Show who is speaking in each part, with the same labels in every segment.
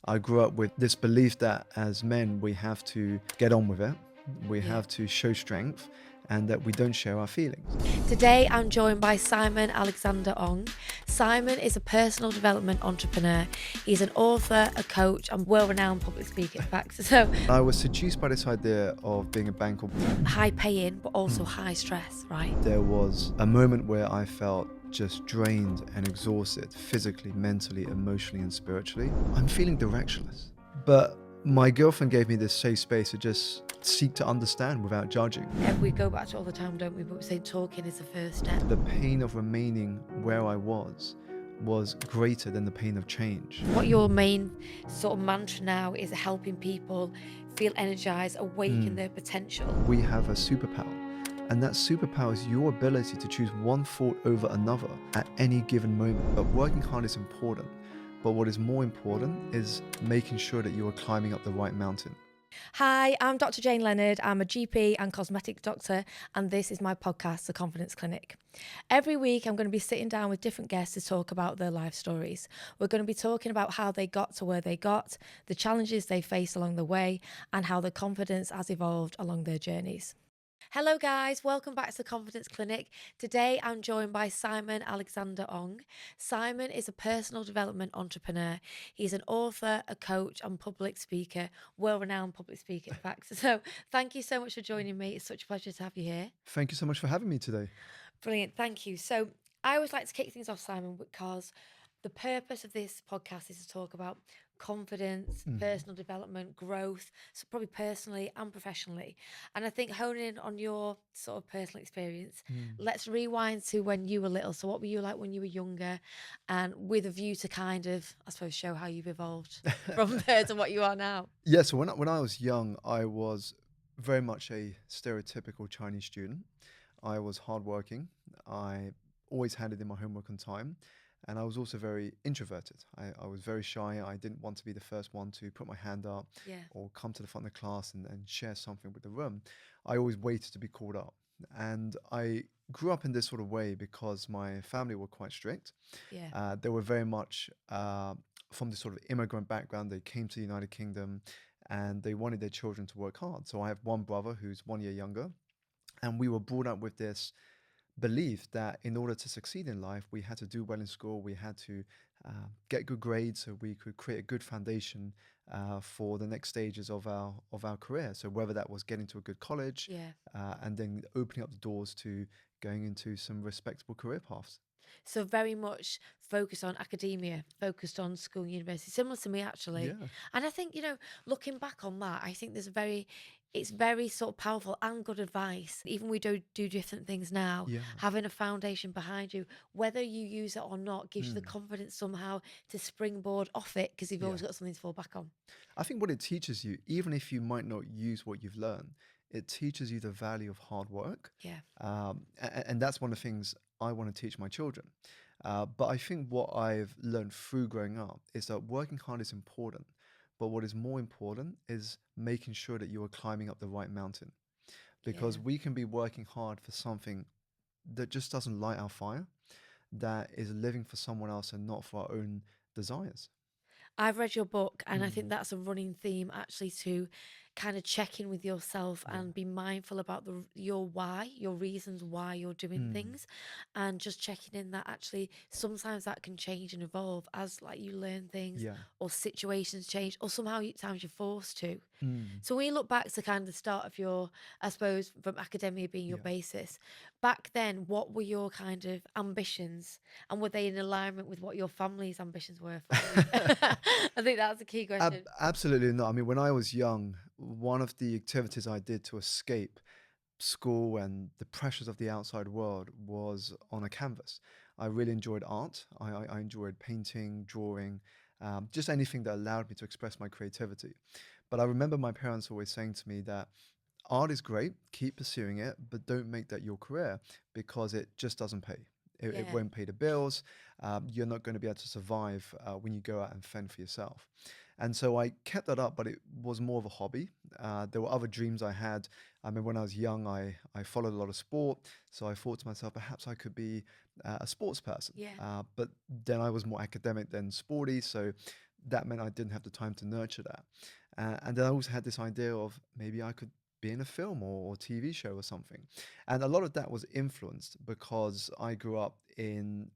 Speaker 1: I grew up with this belief that as men, we have to get on with it, we
Speaker 2: Yeah.
Speaker 1: have to show strength, and that we don't share our feelings.
Speaker 2: Today, I'm joined by Simon Alexander Ong. Simon is a personal development entrepreneur. He's an author, a coach, and world-renowned public speaker, in fact. So
Speaker 1: I was seduced by this idea of being a banker.
Speaker 2: high paying, but also high stress, right?
Speaker 1: There was a moment where I felt just drained and exhausted, physically, mentally, emotionally, and spiritually. I'm feeling directionless. But my girlfriend gave me this safe space to just seek to understand without judging.
Speaker 2: We go back to it all the time, don't we? But we say talking is the first step.
Speaker 1: The pain of remaining where I was greater than the pain of change.
Speaker 2: What your main sort of mantra now is helping people feel energized, awaken their potential.
Speaker 1: We have a superpower, and that superpower is your ability to choose one thought over another at any given moment. But working hard is important, but what is more important is making sure that you are climbing up the right mountain.
Speaker 2: Hi, I'm Dr. Jane Leonard. I'm a GP and cosmetic doctor, and this is my podcast, The Confidence Clinic. Every week, I'm going to be sitting down with different guests to talk about their life stories. We're going to be talking about how they got to where they got, the challenges they faced along the way, and how their confidence has evolved along their journeys. Hello guys, welcome back to the Confidence Clinic. Today I'm joined by Simon Alexander Ong. Simon is a personal development entrepreneur. He's an author, a coach and public speaker, world-renowned public speaker in fact. So thank you so much for joining me. It's such a pleasure to have you here.
Speaker 1: Thank you so much for having me today.
Speaker 2: Brilliant, thank you. So I always like to kick things off, Simon, because the purpose of this podcast is to talk about confidence, personal development, growth, so probably personally and professionally. And I think honing in on your sort of personal experience, let's rewind to when you were little. So what were you like when you were younger? And with a view to kind of, I suppose, show how you've evolved from there to what you are now.
Speaker 1: Yeah, so when I was young, I was very much a stereotypical Chinese student. I was hardworking. I always handed in my homework on time. And I was also very introverted. I was very shy. I didn't want to be the first one to put my hand up
Speaker 2: Yeah.
Speaker 1: or come to the front of the class and share something with the room. I always waited to be called up. And I grew up in this sort of way because my family were quite strict.
Speaker 2: Yeah.
Speaker 1: They were very much from this sort of immigrant background. They came to the United Kingdom and they wanted their children to work hard. So I have one brother who's 1 year younger. And we were brought up with this belief that in order to succeed in life, we had to do well in school, we had to get good grades so we could create a good foundation for the next stages of our career. So whether that was getting to a good college
Speaker 2: Yeah.
Speaker 1: and then opening up the doors to going into some respectable career paths.
Speaker 2: So very much focused on academia, focused on school and university, similar to me actually.
Speaker 1: Yeah.
Speaker 2: And I think, looking back on that, I think it's very sort of powerful and good advice. Even we do different things now,
Speaker 1: Yeah.
Speaker 2: having a foundation behind you, whether you use it or not, gives you the confidence somehow to springboard off it because you've
Speaker 1: Yeah.
Speaker 2: always got something to fall back on.
Speaker 1: I think what it teaches you, even if you might not use what you've learned, it teaches you the value of hard work.
Speaker 2: Yeah.
Speaker 1: And that's one of the things I want to teach my children. But I think what I've learned through growing up is that working hard is important. But what is more important is making sure that you are climbing up the right mountain. Because
Speaker 2: Yeah.
Speaker 1: we can be working hard for something that just doesn't light our fire, that is living for someone else and not for our own desires.
Speaker 2: I've read your book, and I think
Speaker 1: Mm,
Speaker 2: that's a running theme actually to kind of check in with yourself
Speaker 1: yeah.
Speaker 2: and be mindful about your why, your reasons why you're doing
Speaker 1: Mm,
Speaker 2: things, and just checking in that actually sometimes that can change and evolve as like you learn things
Speaker 1: yeah.
Speaker 2: or situations change or somehow at times you're forced to.
Speaker 1: Mm,
Speaker 2: So when you look back to kind of the start of your, I suppose, from academia being your
Speaker 1: yeah.
Speaker 2: basis, back then, what were your kind of ambitions, and were they in alignment with what your family's ambitions were for you? I think that's a key question.
Speaker 1: Absolutely not. I mean, when I was young, one of the activities I did to escape school and the pressures of the outside world was on a canvas. I really enjoyed art. I enjoyed painting, drawing, just anything that allowed me to express my creativity. But I remember my parents always saying to me that art is great, keep pursuing it, but don't make that your career because it just doesn't pay. It
Speaker 2: Yeah,
Speaker 1: won't pay the bills. You're not going to be able to survive when you go out and fend for yourself. And so I kept that up, but it was more of a hobby. There were other dreams I had. I mean, when I was young, I followed a lot of sport. So I thought to myself, perhaps I could be a sports person.
Speaker 2: yeah,
Speaker 1: But then I was more academic than sporty. So that meant I didn't have the time to nurture that. And then I also had this idea of maybe I could be in a film or TV show or something. And a lot of that was influenced because I grew up in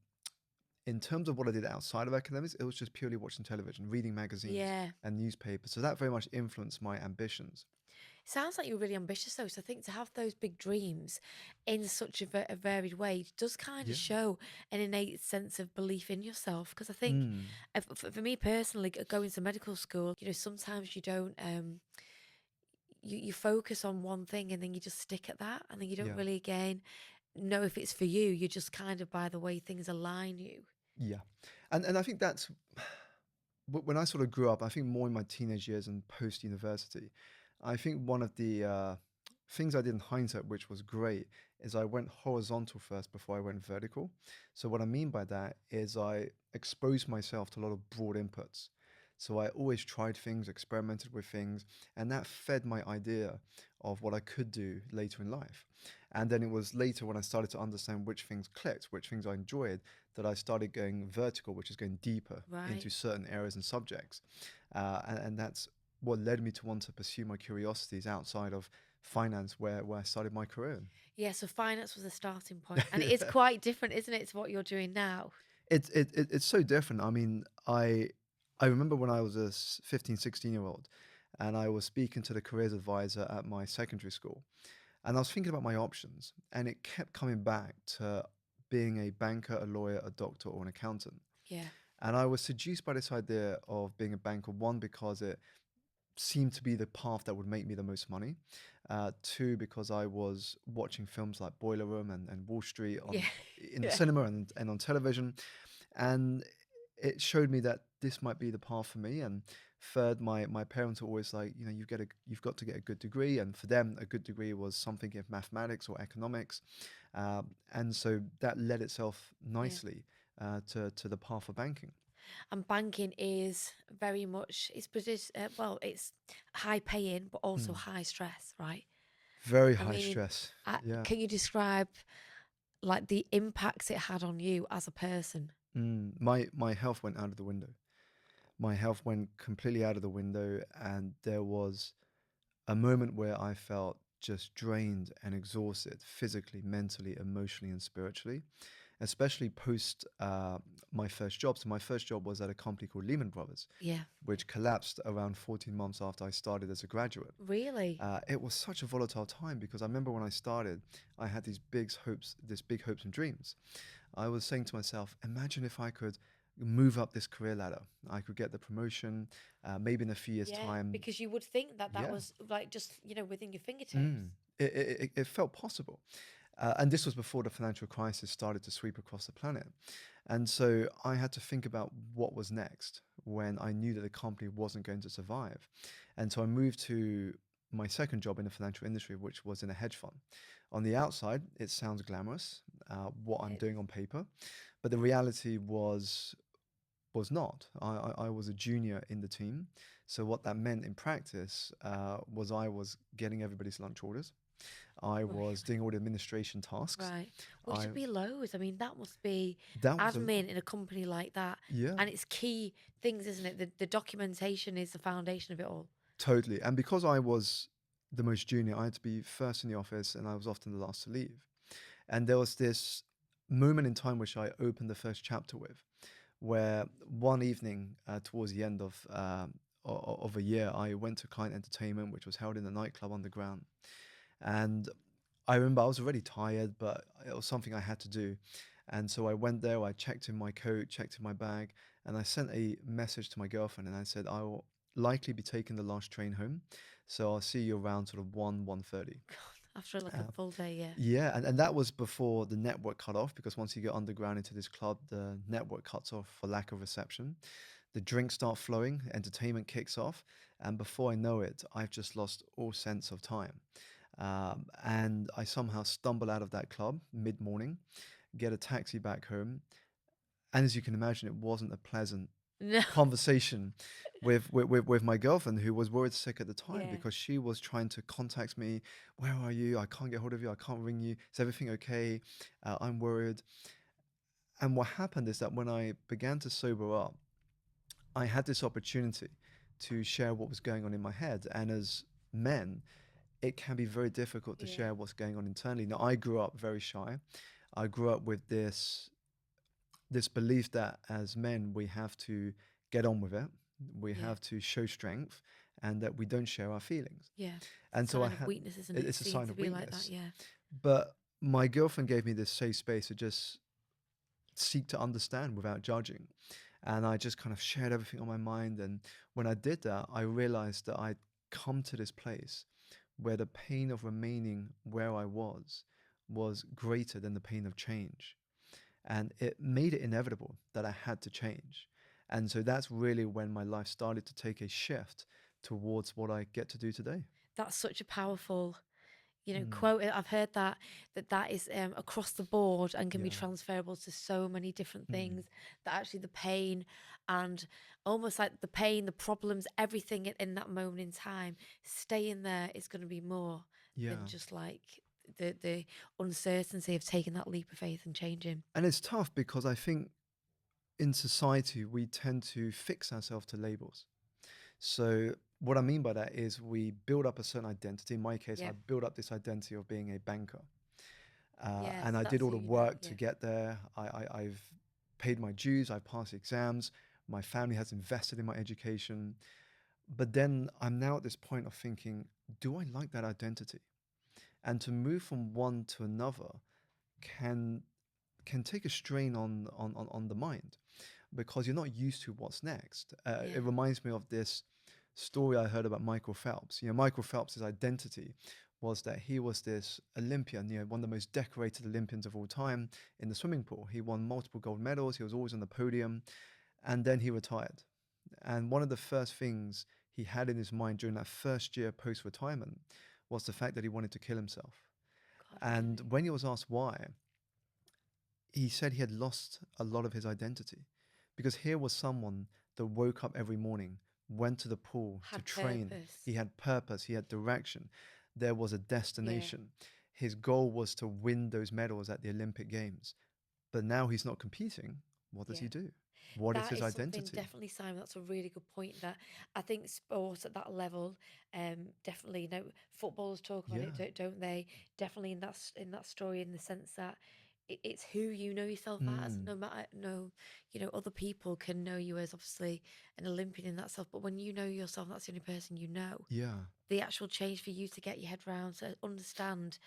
Speaker 1: terms of what I did outside of academics, it was just purely watching television, reading magazines
Speaker 2: Yeah.
Speaker 1: and newspapers. So that very much influenced my ambitions.
Speaker 2: Sounds like you're really ambitious though. So I think to have those big dreams in such a varied way does kind of
Speaker 1: Yeah.
Speaker 2: show an innate sense of belief in yourself. Because I think
Speaker 1: Mm,
Speaker 2: for me personally, going to medical school, sometimes you don't you focus on one thing and then you just stick at that, and then you don't
Speaker 1: yeah.
Speaker 2: really again know if it's for you. You're just kind of by the way things align you.
Speaker 1: Yeah. And I think that's when I sort of grew up, I think more in my teenage years and post university, I think one of the things I did in hindsight, which was great, is I went horizontal first before I went vertical. So, what I mean by that is I exposed myself to a lot of broad inputs. So, I always tried things, experimented with things, and that fed my idea of what I could do later in life. And then it was later when I started to understand which things clicked, which things I enjoyed, that I started going vertical, which is going deeper
Speaker 2: Right.
Speaker 1: into certain areas and subjects. And that's what led me to want to pursue my curiosities outside of finance, where I started my career.
Speaker 2: Yeah, so finance was a starting point, and it is
Speaker 1: Yeah.
Speaker 2: quite different, isn't it, to what you're doing now?
Speaker 1: It's so different. I mean, I remember when I was a 15, 16-year-old, and I was speaking to the careers advisor at my secondary school, and I was thinking about my options, and it kept coming back to being a banker, a lawyer, a doctor, or an accountant.
Speaker 2: Yeah.
Speaker 1: And I was seduced by this idea of being a banker, one, because it seemed to be the path that would make me the most money. Two, because I was watching films like Boiler Room and Wall Street
Speaker 2: Yeah.
Speaker 1: in the
Speaker 2: Yeah.
Speaker 1: cinema and on television. And it showed me that this might be the path for me. And third, my parents were always like, you've got to get a good degree. And for them, a good degree was something in mathematics or economics. And so that led itself
Speaker 2: Yeah.
Speaker 1: nicely to the path of banking.
Speaker 2: And banking is very much well, it's high paying but also
Speaker 1: Mm.
Speaker 2: high stress, right?
Speaker 1: Very
Speaker 2: I
Speaker 1: high
Speaker 2: mean,
Speaker 1: stress. Yeah.
Speaker 2: can you describe like the impacts it had on you as a person?
Speaker 1: My health went out of the window. My health went completely out of the window, and there was a moment where I felt just drained and exhausted physically, mentally, emotionally, and spiritually, especially post my first job. So my first job was at a company called Lehman Brothers,
Speaker 2: Yeah.
Speaker 1: which collapsed around 14 months after I started as a graduate.
Speaker 2: Really?
Speaker 1: It was such a volatile time because I remember when I started, I had these big hopes and dreams. I was saying to myself, imagine if I could move up this career ladder. I could get the promotion, maybe in a few years'
Speaker 2: Yeah,
Speaker 1: time.
Speaker 2: because you would think that that
Speaker 1: Yeah.
Speaker 2: was like just, within your fingertips.
Speaker 1: Mm. It felt possible. And this was before the financial crisis started to sweep across the planet. And so I had to think about what was next when I knew that the company wasn't going to survive. And so I moved to my second job in the financial industry, which was in a hedge fund. On the outside, it sounds glamorous, what I'm
Speaker 2: It,
Speaker 1: doing on paper, but the reality was not. I was a junior in the team. So what that meant in practice was I was getting everybody's lunch orders. I was doing all the administration tasks.
Speaker 2: right. Which
Speaker 1: I
Speaker 2: would be loads. I mean, that must be
Speaker 1: That was a lot.
Speaker 2: admin in a company like that.
Speaker 1: Yeah,
Speaker 2: And it's key things, isn't it? The documentation is the foundation of it all.
Speaker 1: totally. And because I was the most junior, I had to be first in the office, and I was often the last to leave. And there was this moment in time which I opened the first chapter with, where one evening towards the end of a year, I went to client entertainment, which was held in a nightclub underground. And I remember I was already tired, but it was something I had to do. And so I went there, I checked in my coat, checked in my bag, and I sent a message to my girlfriend and I said, I will likely be taking the last train home. So I'll see you around sort of 1:30.
Speaker 2: God, after like a
Speaker 1: Uh,
Speaker 2: full day, yeah.
Speaker 1: yeah, and that was before the network cut off because once you get underground into this club, the network cuts off for lack of reception. The drinks start flowing, entertainment kicks off, and before I know it, I've just lost all sense of time. And I somehow stumble out of that club mid morning, get a taxi back home. And as you can imagine, it wasn't a pleasant
Speaker 2: No.
Speaker 1: conversation with my girlfriend, who was worried sick at the time
Speaker 2: Yeah.
Speaker 1: because she was trying to contact me. Where are you? I can't get hold of you. I can't ring you. Is everything okay? I'm worried. And what happened is that when I began to sober up, I had this opportunity to share what was going on in my head. And as men, it can be very difficult to
Speaker 2: Yeah.
Speaker 1: share what's going on internally. Now, I grew up very shy. I grew up with this belief that as men we have to get on with it, we
Speaker 2: Yeah.
Speaker 1: have to show strength, and that we don't share our feelings.
Speaker 2: Yeah.
Speaker 1: And so I
Speaker 2: Sign of
Speaker 1: had
Speaker 2: weakness, isn't it?
Speaker 1: it's a
Speaker 2: Seen
Speaker 1: sign
Speaker 2: to
Speaker 1: of
Speaker 2: be like that.
Speaker 1: weakness.
Speaker 2: Yeah.
Speaker 1: But my girlfriend gave me this safe space to just seek to understand without judging. And I just kind of shared everything on my mind. And when I did that, I realized that I'd come to this place where the pain of remaining where I was greater than the pain of change. And it made it inevitable that I had to change. And so that's really when my life started to take a shift towards what I get to do today.
Speaker 2: That's such a powerful,
Speaker 1: Mm,
Speaker 2: quote. I've heard that is across the board and can be
Speaker 1: yeah.
Speaker 2: transferable to so many different
Speaker 1: Mm,
Speaker 2: things. That actually the pain and almost like the pain, the problems, everything in that moment in time, staying there is going to be more than
Speaker 1: yeah.
Speaker 2: just like the uncertainty of taking that leap of faith and changing.
Speaker 1: And it's tough because I think in society we tend to fix ourselves to labels. So what I mean by that is we build up a certain identity. In my case, I
Speaker 2: Yeah.
Speaker 1: built up this identity of being a banker,
Speaker 2: Yes,
Speaker 1: and I did
Speaker 2: that's
Speaker 1: all
Speaker 2: who
Speaker 1: the
Speaker 2: you know.
Speaker 1: work to
Speaker 2: Yeah.
Speaker 1: get there. I've paid my dues. I've passed the exams. My family has invested in my education. But then I'm now at this point of thinking, do I like that identity? And to move from one to another can can take a strain on the mind, because you're not used to what's next.
Speaker 2: Yeah.
Speaker 1: It reminds me of this story I heard about Michael Phelps. Michael Phelps' identity was that he was this Olympian, one of the most decorated Olympians of all time in the swimming pool. He won multiple gold medals. He was always on the podium, and then he retired. And one of the first things he had in his mind during that first year post-retirement was the fact that he wanted to kill himself.
Speaker 2: God,
Speaker 1: And
Speaker 2: really.
Speaker 1: when he was asked why, he said he had lost a lot of his identity, because here was someone that woke up every morning, went to the pool to
Speaker 2: Had
Speaker 1: train.
Speaker 2: purpose.
Speaker 1: He had purpose, he had direction. There was a
Speaker 2: Yeah.
Speaker 1: destination. His goal was to win those medals at the Olympic Games. But now he's not competing. What does
Speaker 2: Yeah.
Speaker 1: he do? What is
Speaker 2: That
Speaker 1: his
Speaker 2: is something
Speaker 1: identity?
Speaker 2: definitely, Simon. That's a really good point. That I think sport at that level, definitely. Footballers talk about it,
Speaker 1: Yeah.
Speaker 2: don't they? Definitely in that story, in the sense that it's who you know yourself as.
Speaker 1: Mm,
Speaker 2: No matter, no, other people can know you as obviously an Olympian in that self, but when you know yourself, that's the only person you know.
Speaker 1: yeah.
Speaker 2: The actual change for you to get your head round to understand.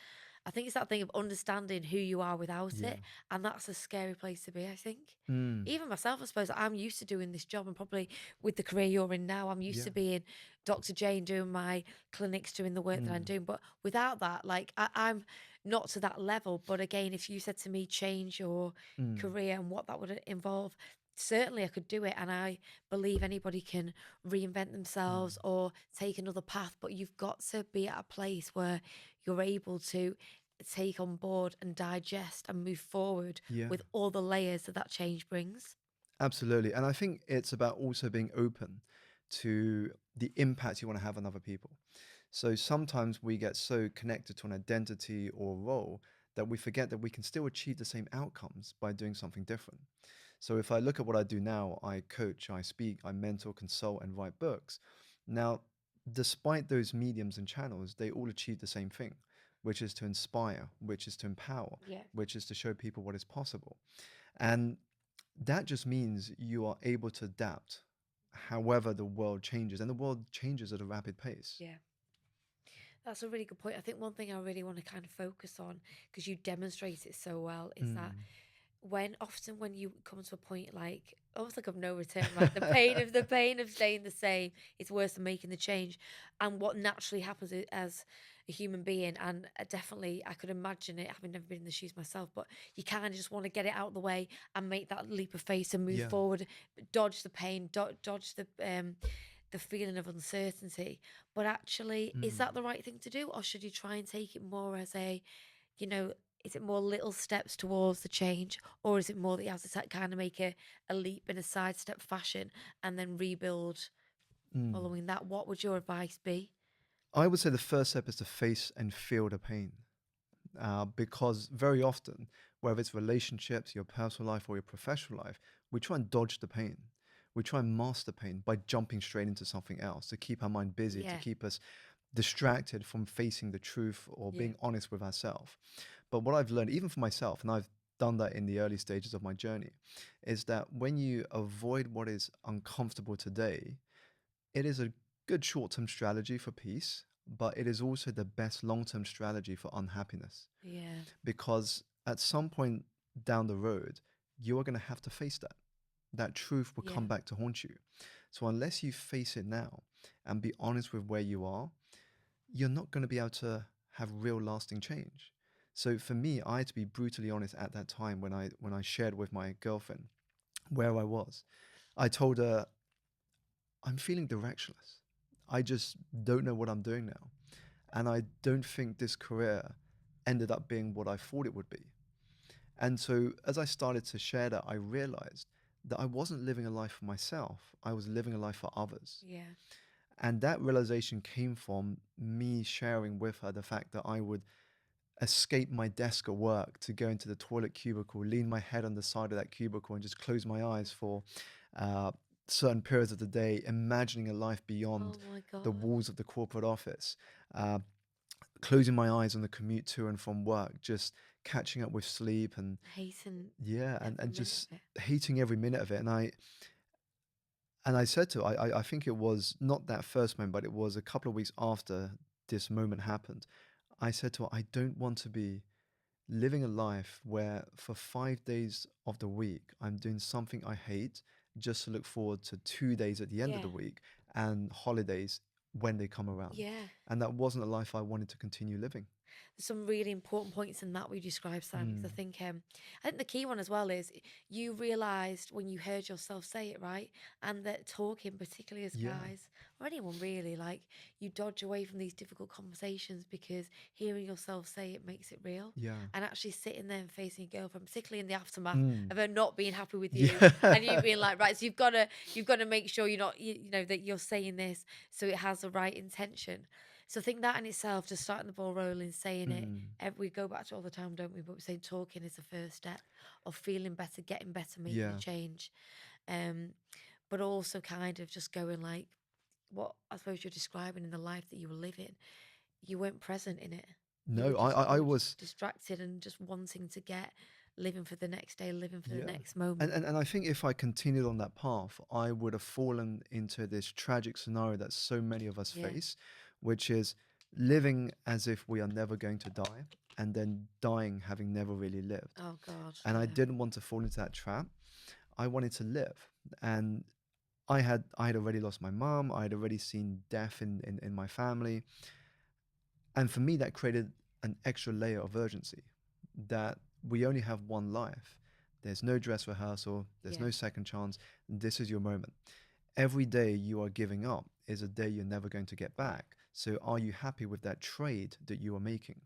Speaker 2: I think it's that thing of understanding who you are without
Speaker 1: Yeah.
Speaker 2: it. And that's a scary place to be, I think.
Speaker 1: Mm,
Speaker 2: Even myself, I suppose, I'm used to doing this job, and probably with the career you're in now, I'm used
Speaker 1: yeah.
Speaker 2: to being Dr. Jane, doing my clinics, doing the work that I'm
Speaker 1: Mm,
Speaker 2: doing. But without that, like, I'm not to that level. But again, if you said to me, change your
Speaker 1: mm,
Speaker 2: career and what that would involve, certainly I could do it. And I believe anybody can reinvent
Speaker 1: mm,
Speaker 2: themselves or take another path. But you've got to be at a place where you're able to take on board and digest and move forward
Speaker 1: yeah.
Speaker 2: with all the layers that change brings.
Speaker 1: Absolutely. And I think it's about also being open to the impact you want to have on other people. So sometimes we get so connected to an identity or role that we forget that we can still achieve the same outcomes by doing something different. So if I look at what I do now, I coach, I speak, I mentor, consult, and write books. Now, despite those mediums and channels, they all achieve the same thing, which is to inspire, which is to empower,
Speaker 2: Yeah.
Speaker 1: which is to show people what is possible. And that just means you are able to adapt however the world changes, and the world changes at a rapid pace.
Speaker 2: Yeah. That's a really good point. I think one thing I really want to kind of focus on, because you demonstrate it so well, is that
Speaker 1: Mm.
Speaker 2: when you come to a point like almost like of no return, right? The pain of staying the same is worse than making the change. And what naturally happens as a human being, and definitely I could imagine it, having never been in the shoes myself, but you kind of just want to get it out of the way and make that leap of faith and move
Speaker 1: Yeah.
Speaker 2: forward, dodge the pain, dodge the feeling of uncertainty. But actually, is
Speaker 1: Mm.
Speaker 2: that the right thing to do, or should you try and take it more as a, you know, is it more little steps towards the change, or is it more that you have to kind of make a leap in a sidestep fashion and then rebuild
Speaker 1: Mm.
Speaker 2: following that? What would your advice be?
Speaker 1: I would say the first step is to face and feel the pain, because very often, whether it's relationships, your personal life, or your professional life, we try and dodge the pain. We try and master pain by jumping straight into something else to keep our mind busy, to
Speaker 2: Yeah.
Speaker 1: keep us distracted from facing the truth or
Speaker 2: Yeah.
Speaker 1: being honest with ourselves. But what I've learned, even for myself, and I've done that in the early stages of my journey, is that when you avoid what is uncomfortable today, it is a good short term strategy for peace, but it is also the best long term strategy for unhappiness.
Speaker 2: Yeah.
Speaker 1: Because at some point down the road, you are going to have to face that. That truth will
Speaker 2: Yeah.
Speaker 1: come back to haunt you. So unless you face it now and be honest with where you are, you're not going to be able to have real lasting change. So for me, I had to be brutally honest at that time when I shared with my girlfriend where I was. I told her I'm feeling directionless. I just don't know what I'm doing now. And I don't think this career ended up being what I thought it would be. And so as I started to share that, I realized that I wasn't living a life for myself. I was living a life for others.
Speaker 2: Yeah.
Speaker 1: And that realization came from me sharing with her the fact that I would escape my desk at work to go into the toilet cubicle, lean my head on the side of that cubicle, and just close my eyes for uh, certain periods of the day, imagining a life beyond
Speaker 2: Oh my
Speaker 1: the
Speaker 2: God.
Speaker 1: walls of the corporate office, uh, closing my eyes on the commute to and from work, just catching up with sleep and
Speaker 2: Hating
Speaker 1: yeah,
Speaker 2: every
Speaker 1: and
Speaker 2: minute
Speaker 1: just
Speaker 2: of it.
Speaker 1: hating every minute of it. And I said to her, I think it was not that first moment, but it was a couple of weeks after this moment happened. I said to her, I don't want to be living a life where for 5 days of the week I'm doing something I hate just to look forward to 2 days at the end of
Speaker 2: Yeah.
Speaker 1: the week and holidays when they come around.
Speaker 2: Yeah.
Speaker 1: And that wasn't a life I wanted to continue living.
Speaker 2: There's some really important points in that we described, Sam, because
Speaker 1: Mm,
Speaker 2: I think the key one as well is you realised when you heard yourself say it, right? And that talking, particularly as
Speaker 1: yeah,
Speaker 2: guys or anyone really, like you dodge away from these difficult conversations because hearing yourself say it makes it real.
Speaker 1: yeah.
Speaker 2: And actually sitting there and facing your girlfriend, particularly in the aftermath
Speaker 1: Mm,
Speaker 2: of her not being happy with you, and you
Speaker 1: yeah.
Speaker 2: being like, right, so you've got to make sure you're not, you know, that you're saying this so it has the right intention. So I think that in itself, just starting the ball rolling, saying it,
Speaker 1: Mm,
Speaker 2: we go back to it all the time, don't we? But we say talking is the first step of feeling better, getting better, making a
Speaker 1: yeah.
Speaker 2: change. Um, but also kind of just going like what I suppose you're describing in the life that you were living. You weren't present in it. You were
Speaker 1: No,
Speaker 2: just
Speaker 1: I
Speaker 2: you were
Speaker 1: was,
Speaker 2: just distracted and just wanting to get living for the next day, living for the
Speaker 1: yeah.
Speaker 2: next
Speaker 1: And,
Speaker 2: moment.
Speaker 1: and and I think if I continued on that path, I would have fallen into this tragic scenario that so many of us
Speaker 2: Yeah.
Speaker 1: face, which is living as if we are never going to die and then dying having never really lived.
Speaker 2: Oh God.
Speaker 1: And I
Speaker 2: Yeah.
Speaker 1: didn't want to fall into that trap. I wanted to live. And I had already lost my mom. I had already seen death in my family. And for me, that created an extra layer of urgency that we only have one life. There's no dress rehearsal, there's
Speaker 2: Yeah.
Speaker 1: no second chance. This is your moment. Every day you are giving up is a day you're never going to get
Speaker 2: Yeah.
Speaker 1: back. So are you happy with that trade that you are making?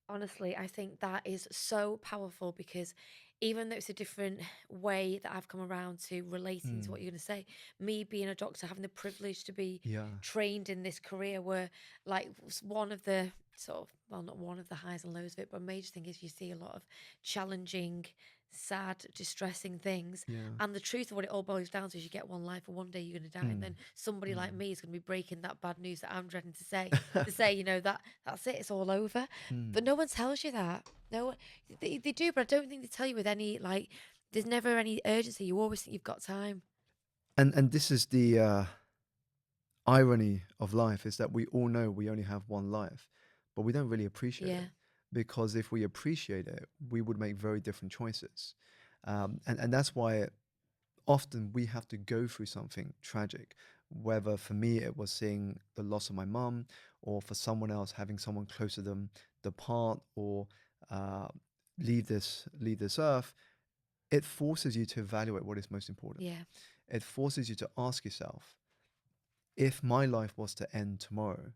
Speaker 2: Honestly, I think that is so powerful because even though it's a different way that I've come around to relating to
Speaker 1: Mm,
Speaker 2: what you're going to say, me being a doctor, having the privilege to be
Speaker 1: yeah.
Speaker 2: trained in this career where, like, one of the sort of, well, not one of the highs and lows of it, but a major thing is you see a lot of challenging, sad, distressing things.
Speaker 1: Yeah.
Speaker 2: And the truth of what it all boils down to is you get one life, and one day you're going to die. And
Speaker 1: Mm,
Speaker 2: then somebody like
Speaker 1: mm,
Speaker 2: me is going to be breaking that bad news that I'm dreading to say, you know, that's it, it's all over. But
Speaker 1: mm.
Speaker 2: no one tells you that. No one, they do, but I don't think they tell you with any like. There's never any urgency. You always think you've got time.
Speaker 1: And this is the irony of life is that we all know we only have one life, but we don't really appreciate it
Speaker 2: Yeah,
Speaker 1: because if we appreciate it, we would make very different choices. And that's why often we have to go through something tragic. Whether for me it was seeing the loss of my mum, or for someone else having someone close to them depart or uh, leave this earth, it forces you to evaluate what is most important.
Speaker 2: yeah,
Speaker 1: It forces you to ask yourself, if my life was to end tomorrow,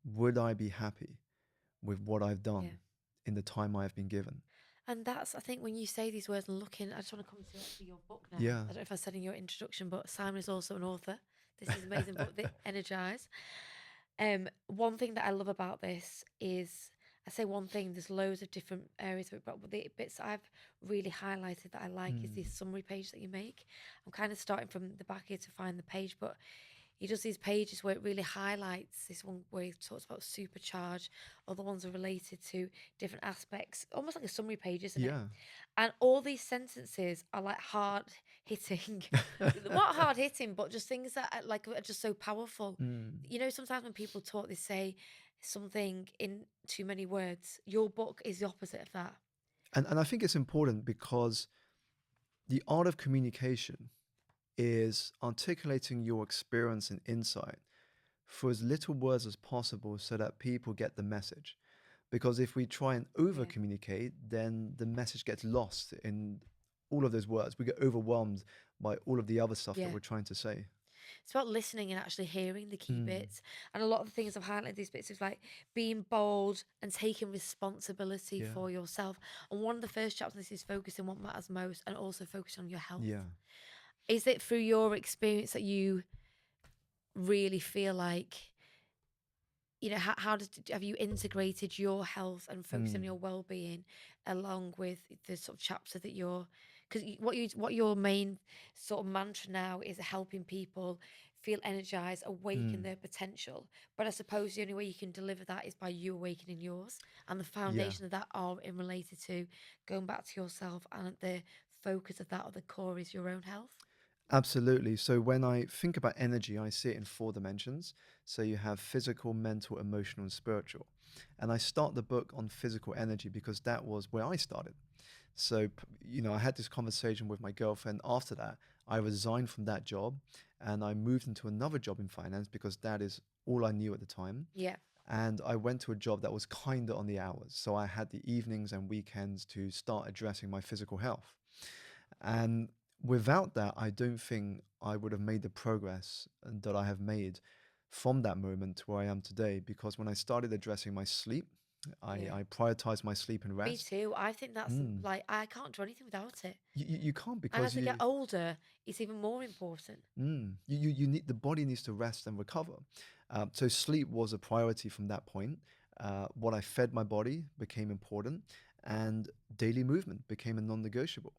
Speaker 1: would I be happy with what I've
Speaker 2: yeah.
Speaker 1: done in the time I have been given?
Speaker 2: And that's, I think, when you say these words and looking, I just want to come to actually your book now.
Speaker 1: Yeah.
Speaker 2: I don't know if I said in your introduction, but Simon is also an author. This is an amazing book, The Energized. One thing that I love about this is I say one thing, there's loads of different areas of it, but the bits that I've really highlighted that I like is this
Speaker 1: Mm.
Speaker 2: summary page that you make. I'm kind of starting from the back here to find the page, but he does these pages where it really highlights this one where he talks about supercharge. Other ones are related to different aspects, almost like a summary page, isn't it?
Speaker 1: Yeah.
Speaker 2: And all these sentences are like hard hitting, not hard hitting, but just things that are just so powerful.
Speaker 1: Mm.
Speaker 2: You know, sometimes when people talk, they say something in too many words. Your book is the opposite of that.
Speaker 1: And I think it's important because the art of communication is articulating your experience and insight for as little words as possible so that people get the message. Because if we try and over
Speaker 2: Yeah,
Speaker 1: communicate, then the message gets lost in all of those words. We get overwhelmed by all of the other stuff that
Speaker 2: yeah.
Speaker 1: we're trying to say.
Speaker 2: It's about listening and actually hearing the key
Speaker 1: Mm.
Speaker 2: bits. And a lot of the things I've highlighted these bits is like being bold and taking responsibility
Speaker 1: Yeah.
Speaker 2: for yourself. And one of the first chapters this is focusing on what matters most and also focusing on your health.
Speaker 1: Yeah.
Speaker 2: Is it through your experience that you really feel like, you know, how have you integrated your health and focusing on
Speaker 1: Mm.
Speaker 2: your well-being along with the sort of chapter that you're, because what your main sort of mantra now is helping people feel energized, awaken
Speaker 1: Mm.
Speaker 2: their potential. But I suppose the only way you can deliver that is by you awakening yours, and the
Speaker 1: Yeah.
Speaker 2: foundation of that are in related to going back to yourself, and at the focus of that or the core is your own health.
Speaker 1: Absolutely. So when I think about energy, I see it in four dimensions. So you have physical, mental, emotional, and spiritual. And I start the book on physical energy because that was where I started. So, I had this conversation with my girlfriend. After that, I resigned from that job and I moved into another job in finance because that is all I knew at the time.
Speaker 2: Yeah,
Speaker 1: And I went to a job that was kind of on the hours. So I had the evenings and weekends to start addressing my physical health. And without that, I don't think I would have made the progress that I have made from that moment to where I am today. Because when I started addressing my sleep, I,
Speaker 2: yeah.
Speaker 1: I prioritized my sleep and
Speaker 2: Me
Speaker 1: rest.
Speaker 2: too. I think that's
Speaker 1: Mm.
Speaker 2: like I can't do anything without it.
Speaker 1: You can't
Speaker 2: And
Speaker 1: because
Speaker 2: as we get older, it's even more important.
Speaker 1: you need the body needs to rest and recover. So sleep was a priority from that point. What I fed my body became important, and daily movement became a non-negotiable.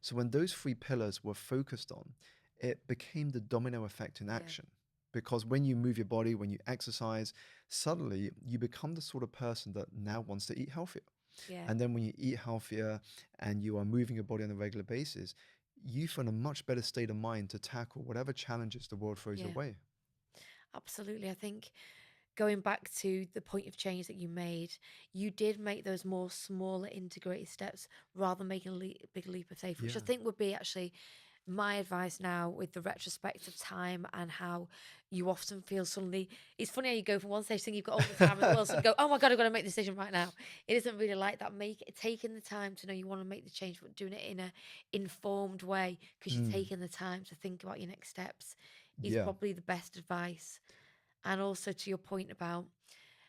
Speaker 1: So when those three pillars were focused on, it became the domino effect in
Speaker 2: Yeah,
Speaker 1: action. Because when you move your body, when you exercise, suddenly you become the sort of person that now wants to eat healthier.
Speaker 2: yeah,
Speaker 1: And then when you eat healthier and you are moving your body on a regular basis, you feel in a much better state of mind to tackle whatever challenges the world throws your
Speaker 2: yeah,
Speaker 1: way.
Speaker 2: absolutely. I think going back to the point of change that you made, you did make those more smaller integrated steps rather than making a big leap of faith, which I
Speaker 1: Yeah.
Speaker 2: think would be actually my advice now with the retrospect of time and how you often feel suddenly. It's funny how you go from one stage thinking you've got all the time in the world, so you go, oh my God, I've got to make a decision right now. It isn't really like that. Make it taking the time to know you want to make the change, but doing it in a informed way because you're
Speaker 1: Mm.
Speaker 2: taking the time to think about your next steps is
Speaker 1: Yeah.
Speaker 2: probably the best advice. And also to your point about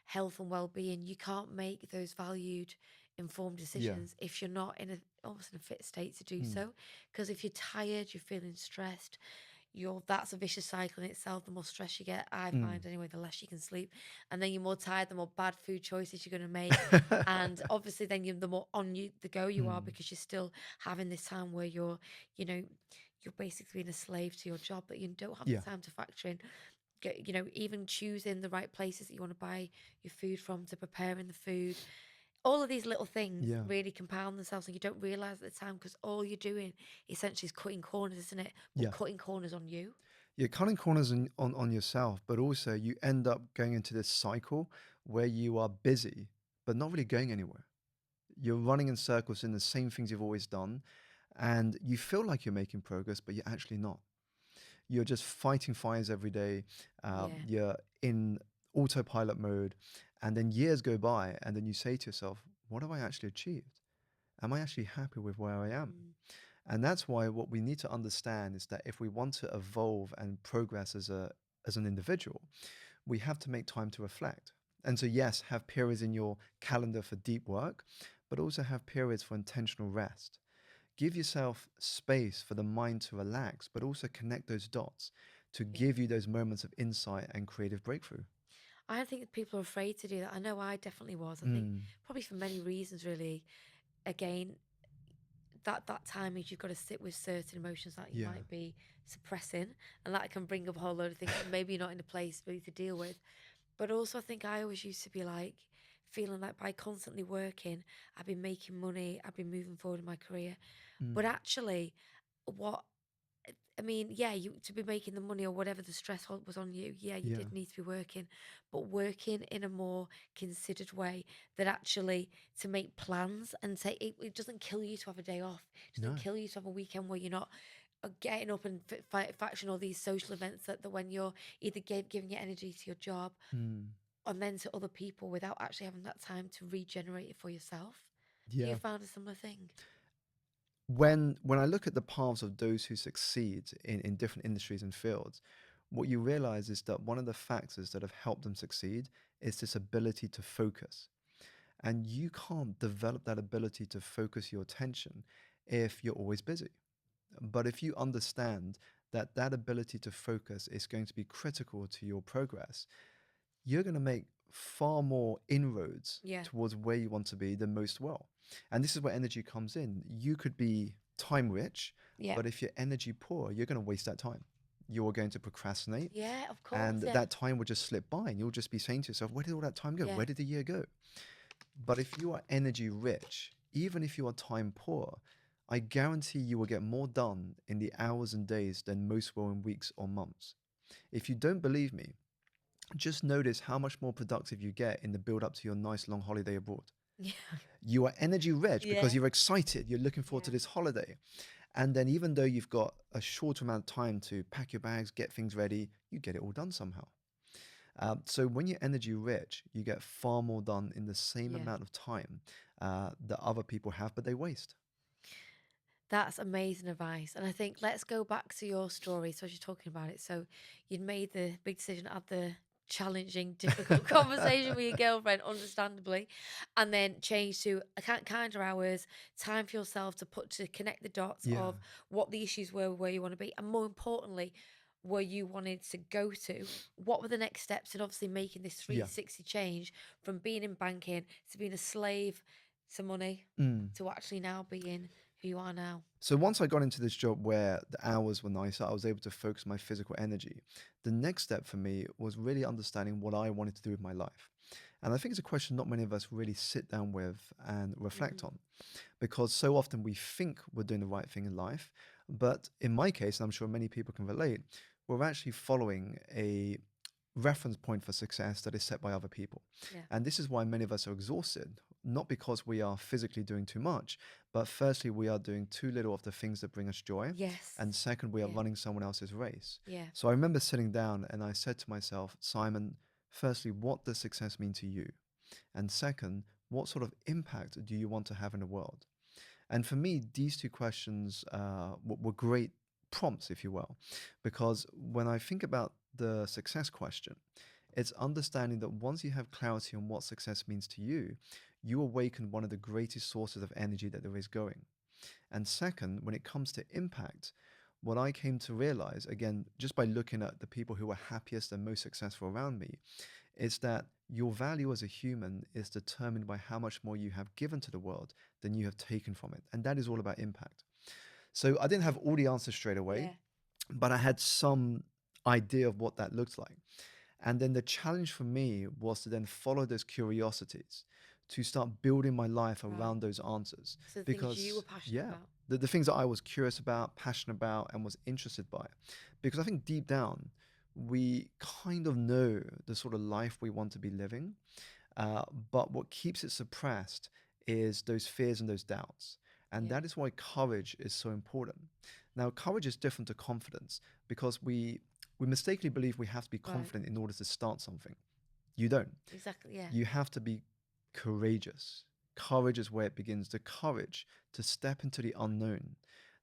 Speaker 2: health and well-being, you can't make those valued, informed
Speaker 1: Yeah.
Speaker 2: decisions if you're not in a almost in a fit state to do
Speaker 1: Mm.
Speaker 2: so. Because if you're tired, you're feeling stressed, that's a vicious cycle in itself. The more stress you get, I
Speaker 1: Mm.
Speaker 2: find anyway, the less you can sleep. And then you're more tired, the more bad food choices you're going to make. And obviously then the more on the go you are
Speaker 1: Mm.
Speaker 2: because you're still having this time where you know, you're basically being a slave to your job that you don't have the
Speaker 1: Yeah.
Speaker 2: time to factor in even choosing the right places that you want to buy your food from, to preparing the food. All of these little things
Speaker 1: Yeah.
Speaker 2: really compound themselves and you don't realize at the time because all you're doing essentially is cutting corners, isn't it? But
Speaker 1: Yeah.
Speaker 2: cutting corners on you.
Speaker 1: You're cutting corners on yourself, but also you end up going into this cycle where you are busy, but not really going anywhere. You're running in circles in the same things you've always done, and you feel like you're making progress, but you're actually not. You're just fighting fires every day.
Speaker 2: Yeah.
Speaker 1: You're in autopilot mode, and then years go by, and then you say to yourself, "What have I actually achieved? Am I actually happy with where I am?"
Speaker 2: Mm,
Speaker 1: And that's why what we need to understand is that if we want to evolve and progress as an individual, we have to make time to reflect. And so, yes, have periods in your calendar for deep work, but also have periods for intentional rest. Give yourself space for the mind to relax, but also connect those dots to
Speaker 2: yeah.
Speaker 1: give you those moments of insight and creative breakthrough.
Speaker 2: I think that people are afraid to do that. I know I definitely was. I think
Speaker 1: Mm.
Speaker 2: probably for many reasons, really. Again, that time is you've got to sit with certain emotions that you
Speaker 1: Yeah.
Speaker 2: might be suppressing, and that can bring up a whole load of things that maybe you're not in a place really to deal with. But also, I think I always used to be like feeling like by constantly working, I've been making money, I've been moving forward in my career. But
Speaker 1: Mm.
Speaker 2: actually, what I mean, yeah, you to be making the money or whatever the stress was on you, yeah, you
Speaker 1: Yeah.
Speaker 2: did need to be working, but working in a more considered way that actually to make plans and say it doesn't kill you to have a day off. It doesn't
Speaker 1: No.
Speaker 2: kill you to have a weekend where you're not getting up and faction all these social events that when you're either giving your energy to your job
Speaker 1: Mm.
Speaker 2: and then to other people without actually having that time to regenerate it for yourself. Have you
Speaker 1: Yeah.
Speaker 2: found a similar thing?
Speaker 1: When I look at the paths of those who succeed in different industries and fields, what you realize is that one of the factors that have helped them succeed is this ability to focus. And you can't develop that ability to focus your attention if you're always busy. But if you understand that that ability to focus is going to be critical to your progress, you're going to make far more inroads
Speaker 2: Yeah,
Speaker 1: towards where you want to be than most will. And this is where energy comes in. You could be time rich,
Speaker 2: yeah,
Speaker 1: but if you're energy poor, you're going to waste that time. You're going to procrastinate,
Speaker 2: yeah. Of
Speaker 1: and
Speaker 2: course, yeah,
Speaker 1: that time will just slip by, and you'll just be saying to yourself, where did all that time go?
Speaker 2: yeah.
Speaker 1: Where did the year go? But if you are energy rich, even if you are time poor, I guarantee you will get more done in the hours and days than most will in weeks or months. If you don't believe me, just notice how much more productive you get in the build up to your nice long holiday abroad.
Speaker 2: Yeah,
Speaker 1: You are energy rich because
Speaker 2: yeah,
Speaker 1: you're excited, you're looking forward to
Speaker 2: yeah,
Speaker 1: this holiday. And then, even though you've got a short amount of time to pack your bags, get things ready, you get it all done somehow. So, when you're energy rich, you get far more done in the same
Speaker 2: yeah.
Speaker 1: amount of time that other people have, but they waste.
Speaker 2: That's amazing advice. And I think let's go back to your story. So as you're talking about it, so you'd made the big decision, had the challenging, difficult conversation with your girlfriend, understandably, and then change to a kind of hours, time for yourself to connect the dots
Speaker 1: Yeah.
Speaker 2: of what the issues were, where you want to be, and more importantly, where you wanted to go to. What were the next steps in obviously making this
Speaker 1: Yeah.
Speaker 2: 360 change from being in banking to being a slave to money
Speaker 1: Mm.
Speaker 2: to actually now being who you are now?
Speaker 1: So once I got into this job where the hours were nicer, I was able to focus my physical energy. The next step for me was really understanding what I wanted to do with my life. And I think it's a question not many of us really sit down with and reflect
Speaker 2: Mhm.
Speaker 1: on, because so often we think we're doing the right thing in life. But in my case, and I'm sure many people can relate, we're actually following a reference point for success that is set by other people.
Speaker 2: Yeah.
Speaker 1: And this is why many of us are exhausted, not because we are physically doing too much, but firstly, we are doing too little of the things that bring us joy.
Speaker 2: Yes.
Speaker 1: And second, we are
Speaker 2: Yeah.
Speaker 1: running someone else's race.
Speaker 2: Yeah.
Speaker 1: So I remember sitting down and I said to myself, Simon, firstly, what does success mean to you? And second, what sort of impact do you want to have in the world? And for me, these two questions were great prompts, if you will, because when I think about the success question, it's understanding that once you have clarity on what success means to you, you awaken one of the greatest sources of energy that there is going. And second, when it comes to impact, what I came to realize, again, just by looking at the people who were happiest and most successful around me, is that your value as a human is determined by how much more you have given to the world than you have taken from it. And that is all about impact. So I didn't have all the answers straight away,
Speaker 2: Yeah.
Speaker 1: but I had some idea of what that looked like. And then the challenge for me was to then follow those curiosities, to start building my life
Speaker 2: Right.
Speaker 1: around those answers.
Speaker 2: So the things you were
Speaker 1: Because,
Speaker 2: passionate
Speaker 1: yeah,
Speaker 2: about.
Speaker 1: the things that I was curious about, passionate about, and was interested by. Because I think deep down, we kind of know the sort of life we want to be living. But what keeps it suppressed is those fears and those doubts. And
Speaker 2: Yeah.
Speaker 1: that is why courage is so important. Now, courage is different to confidence because we mistakenly believe we have to be
Speaker 2: Right.
Speaker 1: confident in order to start something. You don't.
Speaker 2: Exactly. Yeah.
Speaker 1: You have to be courageous. Courage is where it begins. The courage to step into the unknown,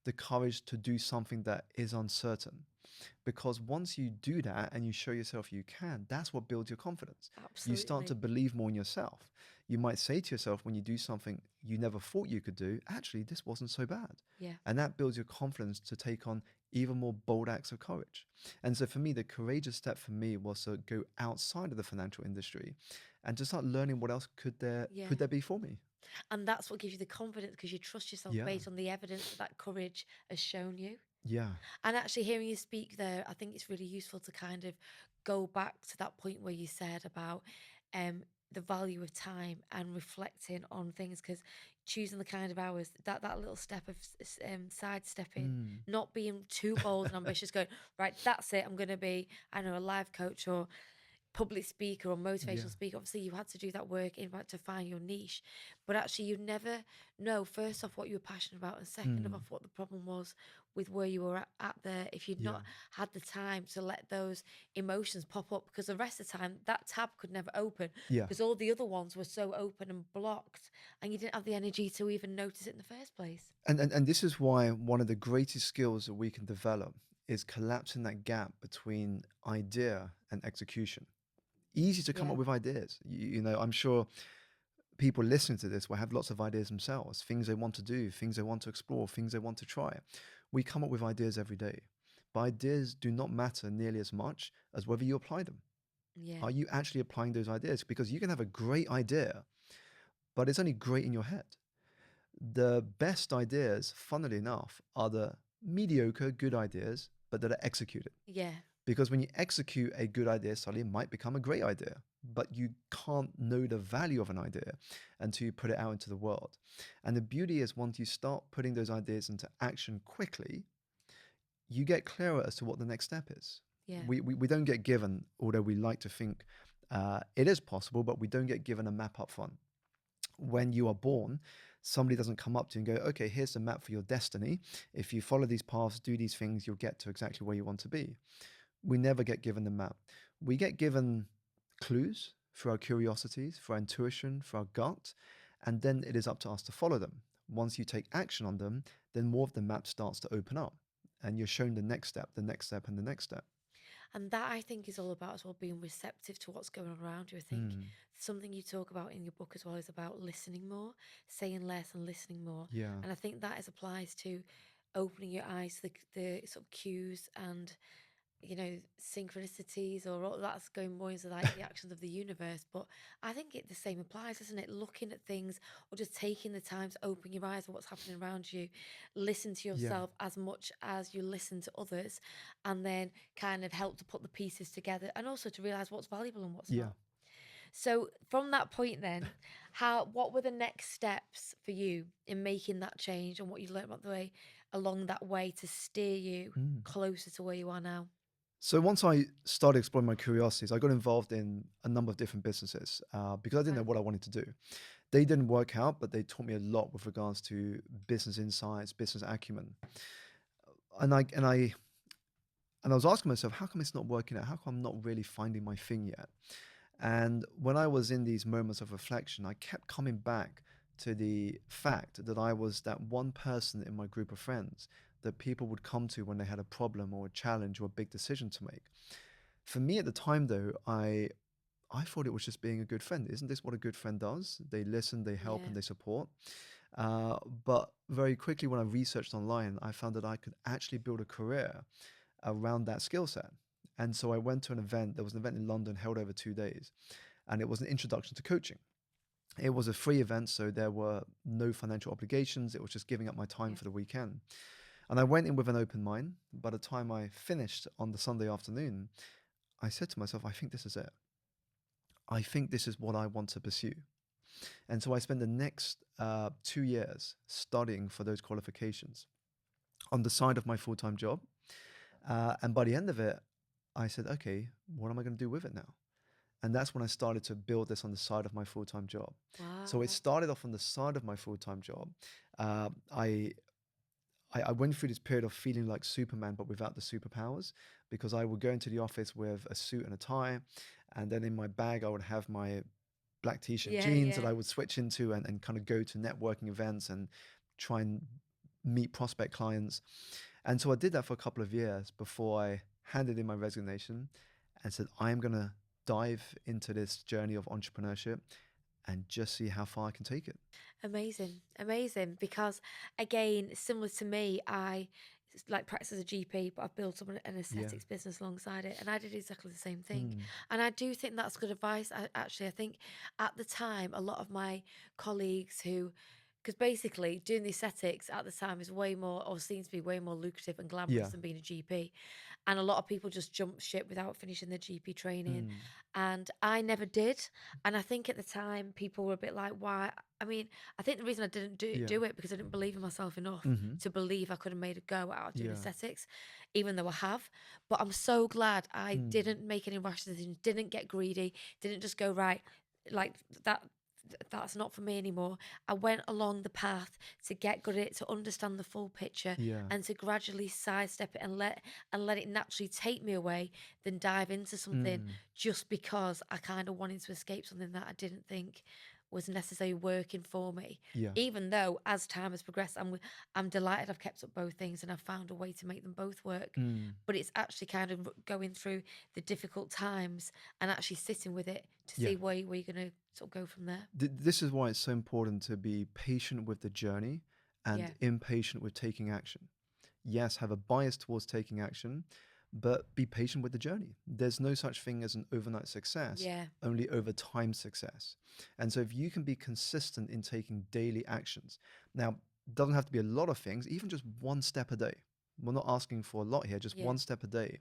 Speaker 1: the courage to do something that is uncertain. Because once you do that and you show yourself you can, that's what builds your confidence. You start to
Speaker 2: Absolutely.
Speaker 1: believe more in yourself. You might say to yourself when you do something you never thought you could do, actually, this wasn't so bad.
Speaker 2: Yeah.
Speaker 1: And that builds your confidence to take on even more bold acts of courage. And so for me, the courageous step for me was to go outside of the financial industry and to start learning what else
Speaker 2: Yeah.
Speaker 1: could there be for me.
Speaker 2: And that's what gives you the confidence because you trust yourself
Speaker 1: Yeah.
Speaker 2: based on the evidence that that courage has shown you.
Speaker 1: Yeah.
Speaker 2: And actually, hearing you speak there, I think it's really useful to kind of go back to that point where you said about um, the value of time and reflecting on things because choosing the kind of hours, that little step of sidestepping,
Speaker 1: Mm.
Speaker 2: not being too bold and ambitious, going, right, that's it, I'm going to be, I don't know, a life coach or public speaker or
Speaker 1: Yeah.
Speaker 2: motivational speaker. Obviously, you had to do that work in order to find your niche, but actually, you never know first off what you were passionate about, and second of
Speaker 1: Mm.
Speaker 2: off what the problem was with where you were at there. If you'd
Speaker 1: Yeah.
Speaker 2: not had the time to let those emotions pop up, because the rest of the time that tab could never open
Speaker 1: Yeah.
Speaker 2: because all the other ones were so open and blocked, and you didn't have the energy to even notice it in the first place.
Speaker 1: And this is why one of the greatest skills that we can develop is collapsing that gap between idea and execution. Easy to come
Speaker 2: Yeah,
Speaker 1: up with ideas. I'm sure people listening to this will have lots of ideas themselves, things they want to do, things they want to explore, things they want to try. We come up with ideas every day. But ideas do not matter nearly as much as whether you apply them.
Speaker 2: yeah,
Speaker 1: Are you actually applying those ideas? Because you can have a great idea, but it's only great in your head. The best ideas, funnily enough, are the mediocre good ideas, but that are executed.
Speaker 2: yeah,
Speaker 1: Because when you execute a good idea, suddenly it might become a great idea, but you can't know the value of an idea until you put it out into the world. And the beauty is once you start putting those ideas into action quickly, you get clearer as to what the next step is.
Speaker 2: yeah,
Speaker 1: We don't get given, although we like to think it is possible, but we don't get given a map up front. When you are born, somebody doesn't come up to you and go, okay, here's the map for your destiny. If you follow these paths, do these things, you'll get to exactly where you want to be. We never get given the map. We get given clues through our curiosities, through our intuition, through our gut, and then it is up to us to follow them. Once you take action on them, then more of the map starts to open up, and you're shown the next step, the next step, and the next step.
Speaker 2: and that I think is all about as well being receptive to what's going on around you. I think
Speaker 1: Mm,
Speaker 2: something you talk about in your book as well is about listening more, saying less and listening more.
Speaker 1: yeah,
Speaker 2: And I think that is applies to opening your eyes to the sort of cues and synchronicities or all that's going more into like the actions of the universe. But I think the same applies, isn't it? Looking at things or just taking the time to open your eyes to what's happening around you, listen to
Speaker 1: yeah,
Speaker 2: yourself as much as you listen to others, and then kind of help to put the pieces together and also to realize what's valuable and what's
Speaker 1: yeah.
Speaker 2: not. So from that point then, what were the next steps for you in making that change and what you learned about the way along that way to steer you
Speaker 1: Mm.
Speaker 2: closer to where you are now?
Speaker 1: So once I started exploring my curiosities, I got involved in a number of different businesses because I didn't know
Speaker 2: Wow.
Speaker 1: what I wanted to do. They didn't work out, but they taught me a lot with regards to business insights, business acumen. And I was asking myself, how come it's not working out? How come I'm not really finding my thing yet? And when I was in these moments of reflection, I kept coming back to the fact that I was that one person in my group of friends that people would come to when they had a problem or a challenge or a big decision to make. For me at the time, though, I thought it was just being a good friend. Isn't this what a good friend does? They listen, they help,
Speaker 2: Yeah.
Speaker 1: and they support. But very quickly, when I researched online, I found that I could actually build a career around that skill set. And so I went to an event. There was an event in London held over 2 days, and it was an introduction to coaching. It was a free event, so there were no financial obligations. It was just giving up my time
Speaker 2: Yeah.
Speaker 1: for the weekend. And I went in with an open mind. By the time I finished on the Sunday afternoon, I said to myself, I think this is it. I think this is what I want to pursue. And so I spent the next 2 years studying for those qualifications on the side of my full time job. And by the end of it, I said, okay, what am I going to do with it now? And that's when I started to build this on the side of my full time job. So it
Speaker 2: Wow.
Speaker 1: started off on the side of my full time job. Uh, I I went through this period of feeling like Superman, but without the superpowers, because I would go into the office with a suit and a tie, and then in my bag I would have my black t-shirt
Speaker 2: Yeah,
Speaker 1: jeans that
Speaker 2: yeah.
Speaker 1: I would switch into and kind of go to networking events and try and meet prospect clients. And so I did that for a couple of years before I handed in my resignation and said, I'm going to dive into this journey of entrepreneurship and just see how far I can take it.
Speaker 2: Amazing, amazing. Because again, similar to me, I like practice as a GP, but I've built up an
Speaker 1: Yeah.
Speaker 2: aesthetics business alongside it, and I did exactly the same thing.
Speaker 1: Mm.
Speaker 2: And I do think that's good advice. I think at the time, a lot of my colleagues who, because basically doing the aesthetics at the time is way more, or seems to be way more lucrative and glamorous
Speaker 1: Yeah.
Speaker 2: than being a GP. And a lot of people just jump ship without finishing their GP training.
Speaker 1: Mm.
Speaker 2: And I never did. And I think at the time, people were a bit like, why? I mean, I think the reason I didn't
Speaker 1: Yeah.
Speaker 2: do it because I didn't believe in myself enough
Speaker 1: Mm-hmm.
Speaker 2: to believe I could have made a go out of doing
Speaker 1: Yeah.
Speaker 2: aesthetics, even though I have. But I'm so glad I
Speaker 1: Mm.
Speaker 2: didn't make any rash decisions, didn't get greedy, didn't just go, right, like that. That's not for me anymore. I went along the path to get good at it, to understand the full picture,
Speaker 1: Yeah.
Speaker 2: and to gradually sidestep it and let it naturally take me away, than dive into something
Speaker 1: Mm.
Speaker 2: just because I kind of wanted to escape something that I didn't think was necessarily working for me.
Speaker 1: Yeah.
Speaker 2: Even though as time has progressed, I'm delighted I've kept up both things and I've found a way to make them both work.
Speaker 1: Mm.
Speaker 2: But it's actually kind of going through the difficult times and actually sitting with it to
Speaker 1: Yeah.
Speaker 2: see where you're going to sort of go from there.
Speaker 1: This is why it's so important to be patient with the journey and
Speaker 2: Yeah.
Speaker 1: impatient with taking action. Yes, have a bias towards taking action, but be patient with the journey. There's no such thing as an overnight success,
Speaker 2: Yeah.
Speaker 1: only over time success. And so if you can be consistent in taking daily actions, now, doesn't have to be a lot of things, even just one step a day. We're not asking for a lot here, just
Speaker 2: Yeah.
Speaker 1: one step a day.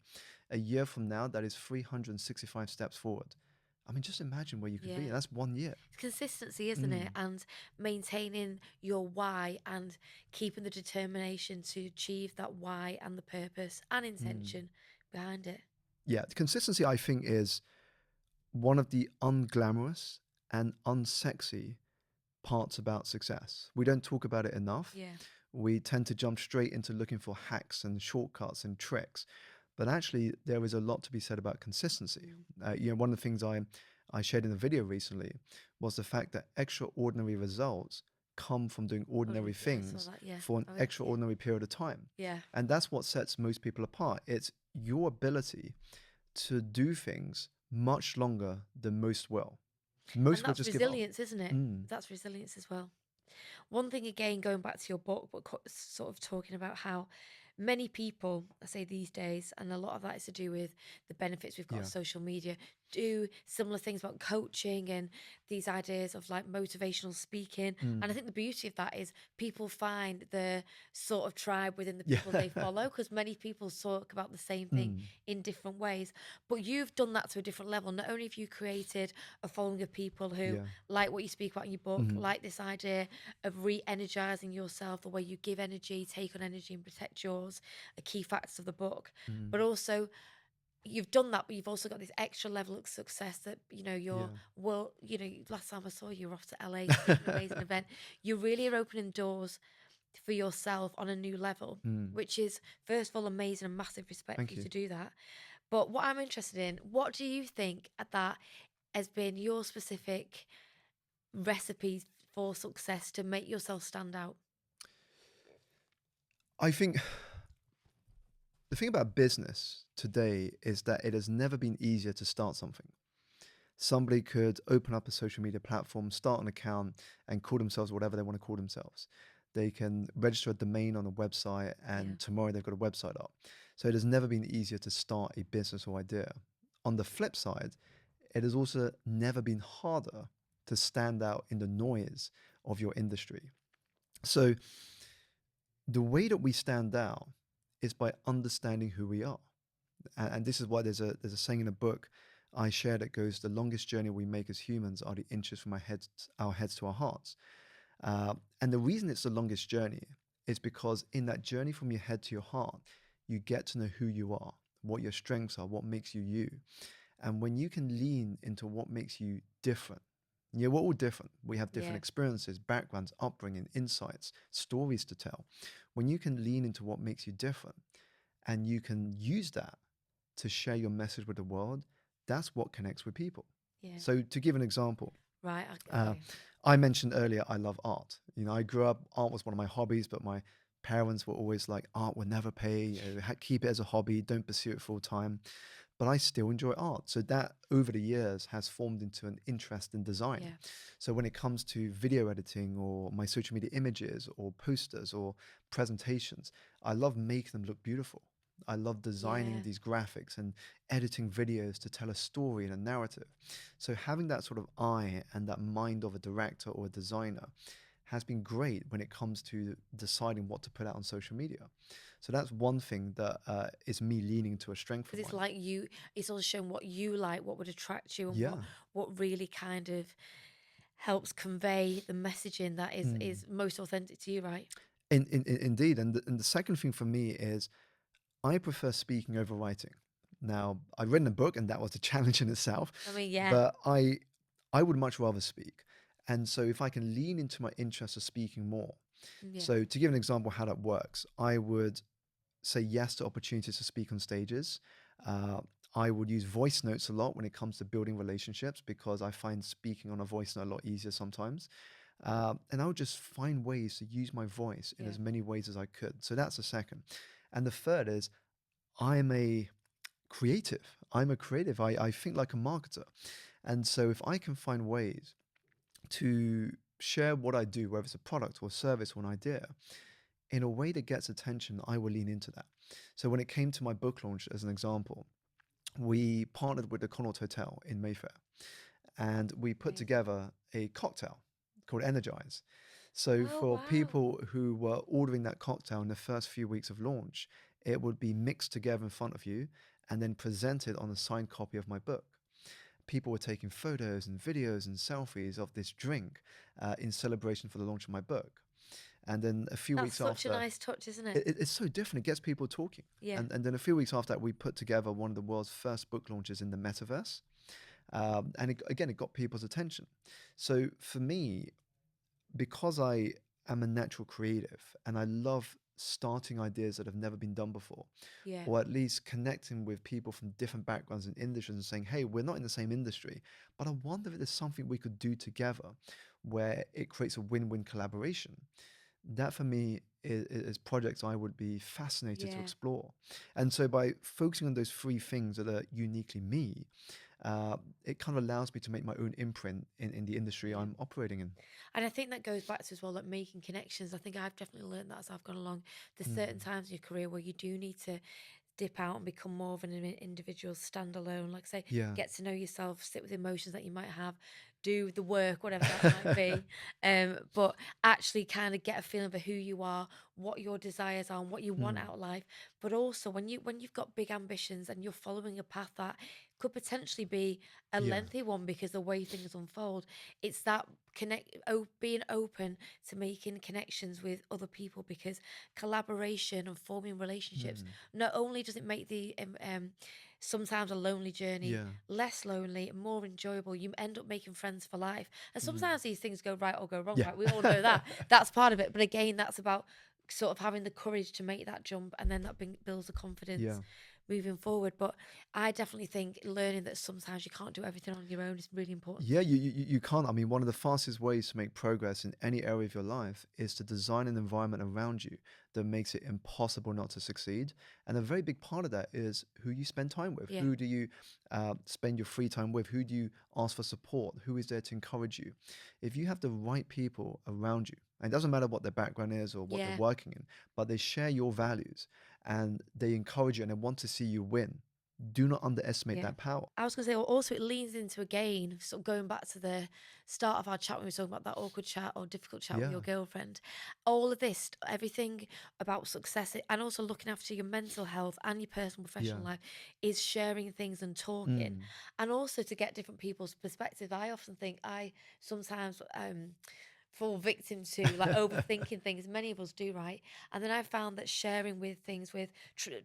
Speaker 1: A year from now, that is 365 steps forward. I mean, just imagine where you could be.
Speaker 2: Yeah.
Speaker 1: And that's 1 year.
Speaker 2: It's consistency, isn't it?
Speaker 1: Mm.
Speaker 2: And maintaining your why and keeping the determination to achieve that why and the purpose and
Speaker 1: Mm.
Speaker 2: intention behind it.
Speaker 1: Yeah, consistency, I think, is one of the unglamorous and unsexy parts about success. We don't talk about it enough.
Speaker 2: Yeah.
Speaker 1: We tend to jump straight into looking for hacks and shortcuts and tricks. But actually, there is a lot to be said about consistency. One of the things I shared in a video recently was the fact that extraordinary results come from doing ordinary
Speaker 2: I saw
Speaker 1: things
Speaker 2: that. Yeah.
Speaker 1: for an
Speaker 2: Oh, yeah.
Speaker 1: extraordinary period of time.
Speaker 2: Yeah.
Speaker 1: And that's what sets most people apart. It's your ability to do things much longer than most will.
Speaker 2: And
Speaker 1: Most will
Speaker 2: that's
Speaker 1: just give up.
Speaker 2: resilience, isn't it?
Speaker 1: Mm.
Speaker 2: That's resilience as well. One thing again, going back to your book, but sort of talking about how many people, I say these days, and a lot of that is to do with the benefits we've got of
Speaker 1: Yeah.
Speaker 2: social media, do similar things about coaching and these ideas of like motivational speaking. And I
Speaker 1: Mm.
Speaker 2: think the beauty of that is people find the sort of tribe within the
Speaker 1: Yeah.
Speaker 2: people they follow, because many people talk about the same thing
Speaker 1: Mm.
Speaker 2: in different ways. But you've done that to a different level. Not only have you created a following of people who
Speaker 1: Yeah.
Speaker 2: like what you speak about in your book,
Speaker 1: Mhm.
Speaker 2: like this idea of re-energizing yourself, the way you give energy, take on energy and protect yours, are key facts of the book.
Speaker 1: Mm.
Speaker 2: But also you've done that, but you've also got this extra level of success that, you're,
Speaker 1: Yeah.
Speaker 2: well, last time I saw you were off to LA to do an amazing event. You really are opening doors for yourself on a new level,
Speaker 1: Mm.
Speaker 2: which is, first of all, amazing and massive respect for
Speaker 1: Thank
Speaker 2: you
Speaker 1: you.
Speaker 2: to do that. But what I'm interested in, what do you think that has been your specific recipes for success to make yourself stand out?
Speaker 1: I think the thing about business today is that it has never been easier to start something. Somebody could open up a social media platform, start an account, and call themselves whatever they want to call themselves. They can register a domain on a website,
Speaker 2: Yeah.
Speaker 1: and tomorrow they've got a website up. So it has never been easier to start a business or idea. On the flip side, it has also never been harder to stand out in the noise of your industry. So the way that we stand out is by understanding who we are. And this is why there's a saying in a book I share that goes, the longest journey we make as humans are the inches from our heads to our hearts. And the reason it's the longest journey is because in that journey from your head to your heart, you get to know who you are, what your strengths are, what makes you you. And when you can lean into what makes you different, yeah, we're all different. We have different
Speaker 2: Yeah.
Speaker 1: experiences, backgrounds, upbringing, insights, stories to tell. When you can lean into what makes you different and you can use that to share your message with the world, that's what connects with people.
Speaker 2: Yeah.
Speaker 1: So to give an example,
Speaker 2: Right.
Speaker 1: uh,
Speaker 2: Okay.
Speaker 1: I mentioned earlier I love art. I grew up, art was one of my hobbies, but my Parents were always like, art will never pay, keep it as a hobby, don't pursue it full time. But I still enjoy art. So that over the years has formed into an interest in design.
Speaker 2: Yeah.
Speaker 1: So when it comes to video editing or my social media images or posters or presentations, I love making them look beautiful. I love designing
Speaker 2: Yeah.
Speaker 1: these graphics and editing videos to tell a story and a narrative. So having that sort of eye and that mind of a director or a designer has been great when it comes to deciding what to put out on social media. So that's one thing that is me leaning to a strength of
Speaker 2: Because it's
Speaker 1: mine.
Speaker 2: like you, it's also showing what you like, what would attract you, and
Speaker 1: Yeah.
Speaker 2: what really kind of helps convey the messaging that is
Speaker 1: Mm.
Speaker 2: is most authentic to you, right?
Speaker 1: Indeed. And the second thing for me is I prefer speaking over writing. Now, I've written a book and that was a challenge in itself,
Speaker 2: I mean, yeah,
Speaker 1: but I would much rather speak. And so if I can lean into my interest of speaking more.
Speaker 2: yeah,
Speaker 1: So to give an example how that works, I would say yes to opportunities to speak on stages. Uh, I would use voice notes a lot when it comes to building relationships because I find speaking on a voice note a lot easier sometimes. And I would just find ways to use my voice in
Speaker 2: yeah,
Speaker 1: as many ways as I could. So that's the second. And the third is I'm a creative. I'm a creative. I think like a marketer. And so if I can find ways to share what I do, whether it's a product or service or an idea, in a way that gets attention, I will lean into that. So when it came to my book launch, as an example, we partnered with the Connaught Hotel in Mayfair, and we put
Speaker 2: amazing.
Speaker 1: together a cocktail called Energized. So
Speaker 2: Oh
Speaker 1: for
Speaker 2: wow,
Speaker 1: people who were ordering that cocktail in the first few weeks of launch, it would be mixed together in front of you and then presented on a signed copy of my book. People were taking photos and videos and selfies of this drink in celebration for the launch of my book. And then a few
Speaker 2: that's
Speaker 1: weeks
Speaker 2: such a
Speaker 1: after,
Speaker 2: nice touch, isn't it?
Speaker 1: it's so different. It gets people talking.
Speaker 2: Yeah,
Speaker 1: And then a few weeks after that, we put together one of the world's first book launches in the metaverse. And again, it got people's attention. So for me, because I am a natural creative and I love starting ideas that have never been done before,
Speaker 2: yeah,
Speaker 1: or at least connecting with people from different backgrounds and industries and saying, hey, we're not in the same industry, but I wonder if there's something we could do together where it creates a win win collaboration. That for me is projects I would be fascinated to
Speaker 2: yeah.
Speaker 1: explore. And so by focusing on those three things that are uniquely me, uh, it kind of allows me to make my own imprint in the industry
Speaker 2: Yeah.
Speaker 1: I'm operating in.
Speaker 2: And I think that goes back to as well, like making connections. I think I've definitely learned that as I've gone along. There's certain
Speaker 1: Mm.
Speaker 2: times in your career where you do need to dip out and become more of an individual, stand alone, like say,
Speaker 1: Yeah.
Speaker 2: get to know yourself, sit with emotions that you might have, do the work, whatever that might be. But actually kind of get a feeling for who you are, what your desires are and what you want
Speaker 1: Mm.
Speaker 2: out of life. But also when you've got big ambitions and you're following a path that could potentially be a
Speaker 1: Yeah.
Speaker 2: lengthy one because the way things unfold, it's that being open to making connections with other people because collaboration and forming relationships
Speaker 1: Mm.
Speaker 2: not only does it make the sometimes a lonely journey
Speaker 1: Yeah.
Speaker 2: less lonely and more enjoyable, you end up making friends for life. And
Speaker 1: Mm.
Speaker 2: sometimes these things go right or go wrong,
Speaker 1: Yeah.
Speaker 2: right? We all know that. That's part of it. But again, that's about sort of having the courage to make that jump, and then that builds the confidence
Speaker 1: Yeah.
Speaker 2: moving forward. But I definitely think learning that sometimes you can't do everything on your own is really important.
Speaker 1: Yeah, you can't. I mean, one of the fastest ways to make progress in any area of your life is to design an environment around you that makes it impossible not to succeed. And a very big part of that is who you spend time with.
Speaker 2: Yeah,
Speaker 1: Who do you spend your free time with? Who do you ask for support? Who is there to encourage you? If you have the right people around you, and it doesn't matter what their background is or what they're
Speaker 2: yeah,
Speaker 1: working in, but they share your values and they encourage you and they want to see you win, do not underestimate
Speaker 2: yeah.
Speaker 1: that power.
Speaker 2: I was going to say, also, it leans into again, sort of going back to the start of our chat when we were talking about that awkward chat or difficult chat with
Speaker 1: Yeah.
Speaker 2: your girlfriend. All of this, everything about success and also looking after your mental health and your personal
Speaker 1: Yeah.
Speaker 2: professional life is sharing things and talking.
Speaker 1: Mm.
Speaker 2: And also to get different people's perspective. I often think I sometimes fall victim to like overthinking things. Many of us do, right? And then I found that sharing with things with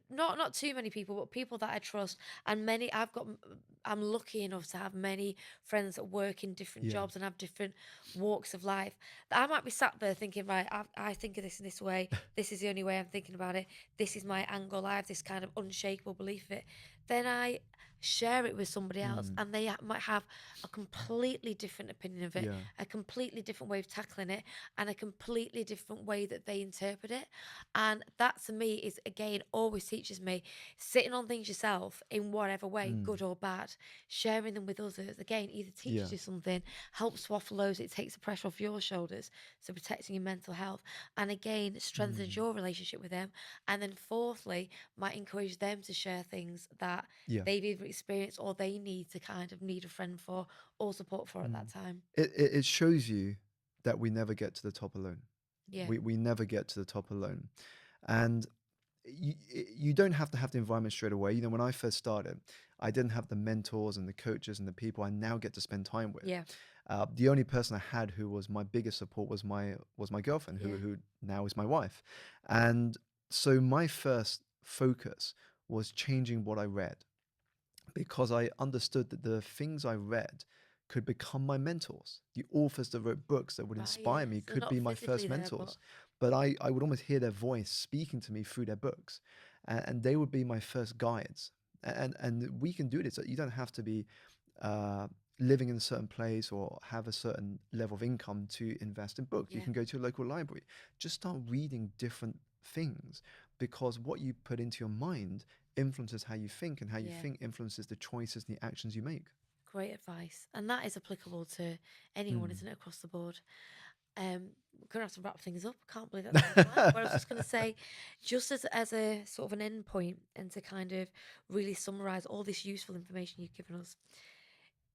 Speaker 2: not too many people, but people that I trust, and many I'm lucky enough to have many friends that work in different
Speaker 1: Yeah.
Speaker 2: jobs and have different walks of life. That I might be sat there thinking, right, I think of this in this way. This is the only way I'm thinking about it. This is my angle. I have this kind of unshakable belief of it. Then I share it with somebody else,
Speaker 1: Mm.
Speaker 2: and might have a completely different opinion of it,
Speaker 1: Yeah.
Speaker 2: a completely different way of tackling it, and a completely different way that they interpret it. And that to me is, again, always teaches me sitting on things yourself in whatever way,
Speaker 1: Mm.
Speaker 2: good or bad, sharing them with others, again, either teaches
Speaker 1: Yeah.
Speaker 2: you something, helps to offload it, takes the pressure off your shoulders, so protecting your mental health, and again, strengthens
Speaker 1: Mm.
Speaker 2: your relationship with them. And then, fourthly, might encourage them to share things that
Speaker 1: Yeah.
Speaker 2: they've either experienced or they need to kind of need a friend for or support for at
Speaker 1: Mm.
Speaker 2: that time.
Speaker 1: It shows you that we never get to the top alone.
Speaker 2: Yeah.
Speaker 1: We never get to the top alone. And you don't have to have the environment straight away. You know, when I first started, I didn't have the mentors and the coaches and the people I now get to spend time with.
Speaker 2: Yeah.
Speaker 1: The only person I had who was my biggest support was my girlfriend,
Speaker 2: Yeah.
Speaker 1: who now is my wife. And so my first focus was changing what I read, because I understood that the things I read could become my mentors. The authors that wrote books that would
Speaker 2: Right.
Speaker 1: inspire
Speaker 2: Yeah.
Speaker 1: me
Speaker 2: So they're
Speaker 1: could
Speaker 2: not
Speaker 1: be my
Speaker 2: physically
Speaker 1: first
Speaker 2: there, but
Speaker 1: mentors. But I would almost hear their voice speaking to me through their books, and they would be my first guides. And we can do this. You don't have to be uh, living in a certain place or have a certain level of income to invest in books. You
Speaker 2: yeah.
Speaker 1: can go to a local library. Just start reading different things, because what you put into your mind influences how you think, and how you
Speaker 2: Yeah.
Speaker 1: think influences the choices and the actions you make.
Speaker 2: Great advice. And that is applicable to anyone,
Speaker 1: Mm.
Speaker 2: isn't it, across the board? We're gonna have to wrap things up. I can't believe that's gone fly. But I was just gonna say, just as a sort of an end point, and to kind of really summarize all this useful information you've given us.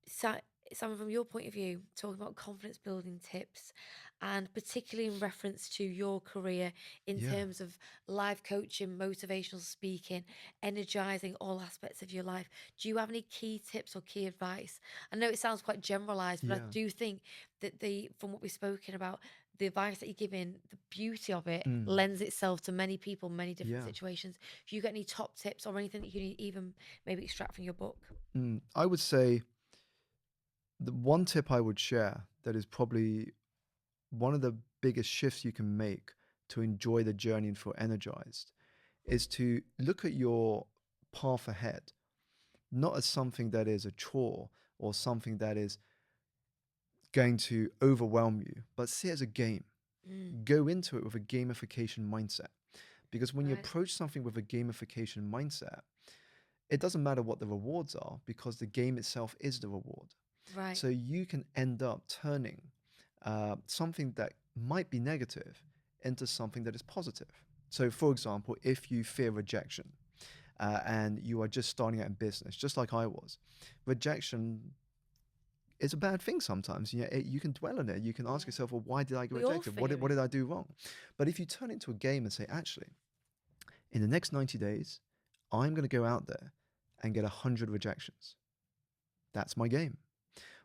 Speaker 2: Simon, from your point of view, talking about confidence building tips, and particularly in reference to your career in
Speaker 1: Yeah,
Speaker 2: terms of life coaching, motivational speaking, energizing all aspects of your life, do you have any key tips or key advice? I know it sounds quite generalized, but I
Speaker 1: yeah.
Speaker 2: do think that from what we've spoken about, the advice that you're giving, the beauty of it
Speaker 1: Mm.
Speaker 2: lends itself to many people, many different
Speaker 1: Yeah.
Speaker 2: situations. If you get any top tips or anything that you can even maybe extract from your book.
Speaker 1: I would say the one tip I would share that is probably one of the biggest shifts you can make to enjoy the journey and feel energized is to look at your path ahead, not as something that is a chore or something that is going to overwhelm you, but see it as a game.
Speaker 2: Mm,
Speaker 1: Go into it with a gamification mindset. Because when you
Speaker 2: right.
Speaker 1: approach something with a gamification mindset, it doesn't matter what the rewards are, because the game itself is the reward.
Speaker 2: Right.
Speaker 1: So you can end up turning something that might be negative into something that is positive. So, for example, if you fear rejection and you are just starting out in business, just like I was, rejection is a bad thing sometimes. You can dwell on it. You can ask
Speaker 2: Yeah.
Speaker 1: yourself, well, why did I get
Speaker 2: We all
Speaker 1: rejected?
Speaker 2: fear
Speaker 1: What
Speaker 2: it.
Speaker 1: did I do wrong? But if you turn it into a game and say, actually, in the next 90 days, I'm going to go out there and get 100 rejections. That's my game.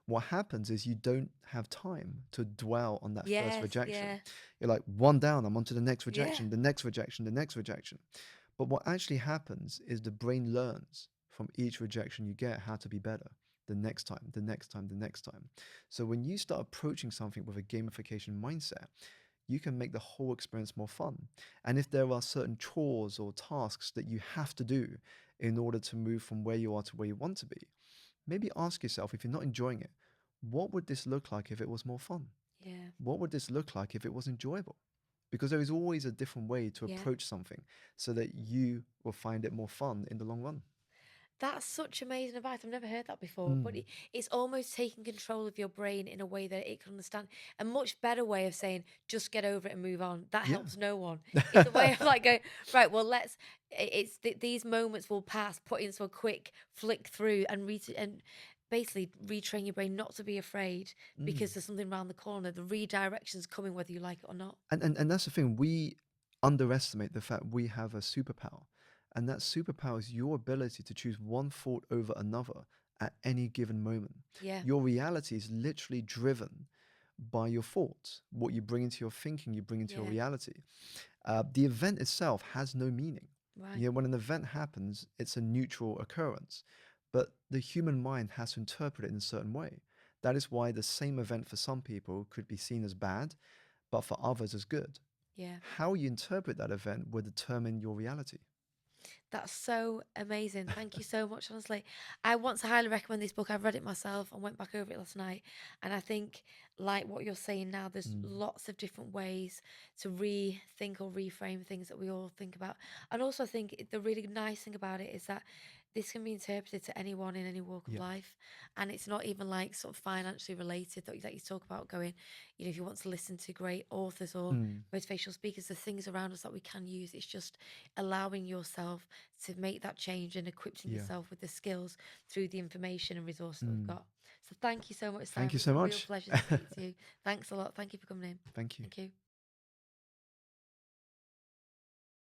Speaker 1: What happens is you don't have time to dwell on that first
Speaker 2: Yes,
Speaker 1: rejection.
Speaker 2: yeah,
Speaker 1: You're like, one down, I'm on to the next
Speaker 2: yeah,
Speaker 1: rejection, the next rejection, the next rejection. But what actually happens is the brain learns from each rejection you get how to be better the next time, the next time, the next time. So when you start approaching something with a gamification mindset, you can make the whole experience more fun. And if there are certain chores or tasks that you have to do in order to move from where you are to where you want to be, maybe ask yourself, if you're not enjoying it, what would this look like if it was more fun?
Speaker 2: yeah,
Speaker 1: What would this look like if it was enjoyable? Because there is always a different way to
Speaker 2: yeah.
Speaker 1: approach something so that you will find it more fun in the long run.
Speaker 2: That's such amazing advice. I've never heard that before, but
Speaker 1: Mm.
Speaker 2: it's almost taking control of your brain in a way that it can understand. A much better way of saying, just get over it and move on. That
Speaker 1: Yeah.
Speaker 2: helps no one. It's a way of like going, right, well, these moments will pass, put into a quick flick through and basically retrain your brain not to be afraid
Speaker 1: Mm.
Speaker 2: because there's something around the corner. The redirection's coming whether you like it or not.
Speaker 1: And that's the thing. We underestimate the fact we have a superpower. And that superpower is your ability to choose one thought over another at any given moment.
Speaker 2: Yeah,
Speaker 1: Your reality is literally driven by your thoughts. What you bring into your thinking, you bring into your
Speaker 2: yeah,
Speaker 1: reality. The event itself has no meaning.
Speaker 2: right.
Speaker 1: When an event happens, it's a neutral occurrence, but the human mind has to interpret it in a certain way. That is why the same event for some people could be seen as bad, but for others as good.
Speaker 2: Yeah.
Speaker 1: How you interpret that event will determine your reality.
Speaker 2: That's so amazing. Thank you so much, honestly. I want to highly recommend this book. I've read it myself and went back over it last night. And I think, like what you're saying now, there's
Speaker 1: Mm.
Speaker 2: lots of different ways to rethink or reframe things that we all think about. And also, I think the really nice thing about it is that this can be interpreted to anyone in any walk of
Speaker 1: Yeah.
Speaker 2: life. And it's not even like sort of financially related that you talk about going, if you want to listen to great authors or
Speaker 1: Mm.
Speaker 2: motivational speakers, the things around us that we can use. It's just allowing yourself to make that change and equipping
Speaker 1: Yeah.
Speaker 2: yourself with the skills through the information and resources that we've
Speaker 1: Mm.
Speaker 2: got. So thank you so much,
Speaker 1: Thank
Speaker 2: Sam.
Speaker 1: you
Speaker 2: It's
Speaker 1: so
Speaker 2: a real
Speaker 1: much.
Speaker 2: pleasure to speak to you. Thanks a lot. Thank you for coming in.
Speaker 1: Thank you.
Speaker 2: Thank you.